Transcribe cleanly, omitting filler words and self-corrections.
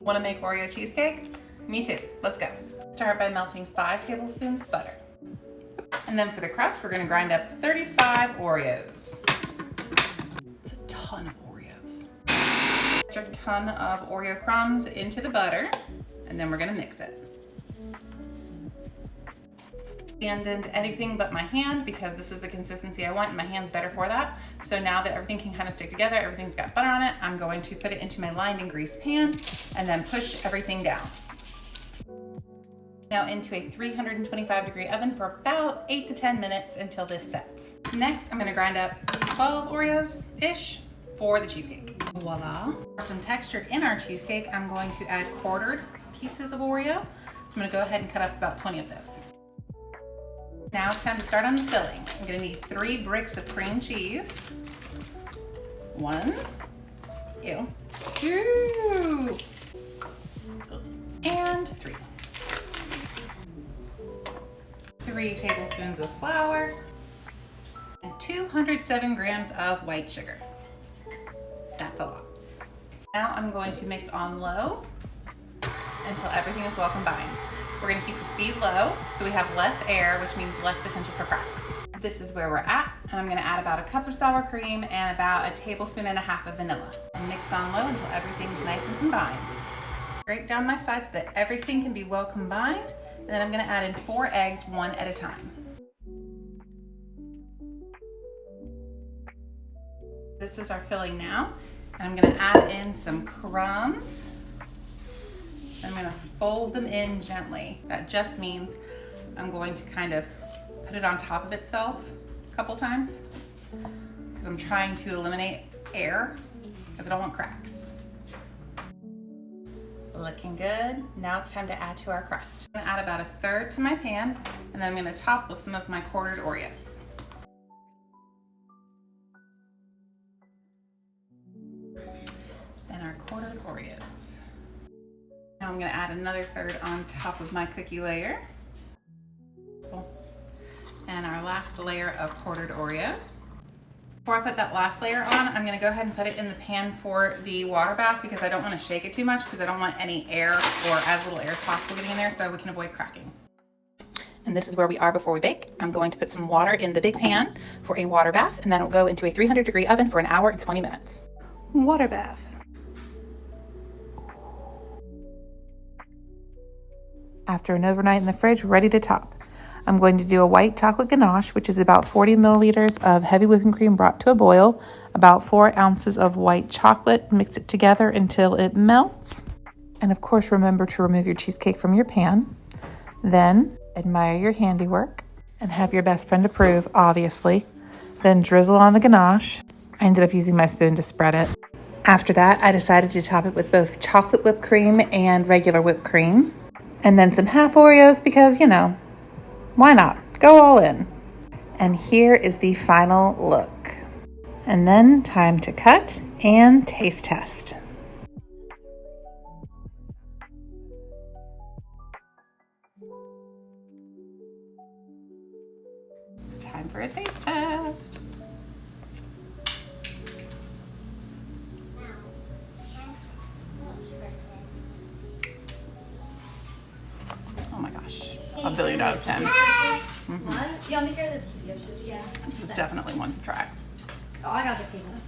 Want to make Oreo cheesecake? Me too. Let's go. Start by melting 5 tablespoons of butter. And then for the crust, we're going to grind up 35 Oreos. It's a ton of Oreos. Put a ton of Oreo crumbs into the butter, and then we're going to mix it. Abandoned anything but my hand because this is the consistency I want and my hand's better for that. So now that everything can kind of stick together, everything's got butter on it, I'm going to put it into my lined and greased pan and then push everything down. Now into a 325-degree oven for about 8 to 10 minutes until this sets. Next, I'm going to grind up 12 Oreos-ish for the cheesecake. Voila. For some texture in our cheesecake, I'm going to add quartered pieces of Oreo. So I'm going to go ahead and cut up about 20 of those. Now it's time to start on the filling. I'm going to need 3 bricks of cream cheese. 1, 2, and 3. 3 tablespoons of flour and 207 grams of white sugar. That's a lot. Now I'm going to mix on low until everything is well combined. We're going to keep the speed low so we have less air, which means less potential for cracks. This is where we're at, and I'm going to add about a cup of sour cream and about a tablespoon and a half of vanilla. And mix on low until everything's nice and combined. Scrape down my sides so that everything can be well combined, and then I'm going to add in 4 eggs, one at a time. This is our filling now, and I'm going to add in some crumbs. I'm going to fold them in gently. That just means I'm going to kind of put it on top of itself a couple times because I'm trying to eliminate air because I don't want cracks. Looking good. Now it's time to add to our crust. I'm going to add about 1/3 to my pan, and then I'm going to top with some of my quartered Oreos. Then our quartered Oreos. Now I'm going to add another 1/3 on top of my cookie layer. And our last layer of quartered Oreos. Before I put that last layer on, I'm going to go ahead and put it in the pan for the water bath because I don't want to shake it too much because I don't want any air or as little air as possible getting in there so we can avoid cracking. And this is where we are before we bake. I'm going to put some water in the big pan for a water bath, and then it'll go into a 300-degree oven for 1 hour and 20 minutes. Water bath. After an overnight in the fridge, we're ready to top. I'm going to do a white chocolate ganache, which is about 40 milliliters of heavy whipping cream brought to a boil, about 4 ounces of white chocolate, mix it together until it melts. And of course, remember to remove your cheesecake from your pan. Then admire your handiwork and have your best friend approve, obviously. Then drizzle on the ganache. I ended up using my spoon to spread it. After that, I decided to top it with both chocolate whipped cream and regular whipped cream. And then some half Oreos because, you know, why not? Go all in. And here is the final look. And then time to cut and taste test. Time for a taste test. Oh my gosh, a billion out of 10. Mm-hmm. This is definitely one to try. Oh, I got the peanut.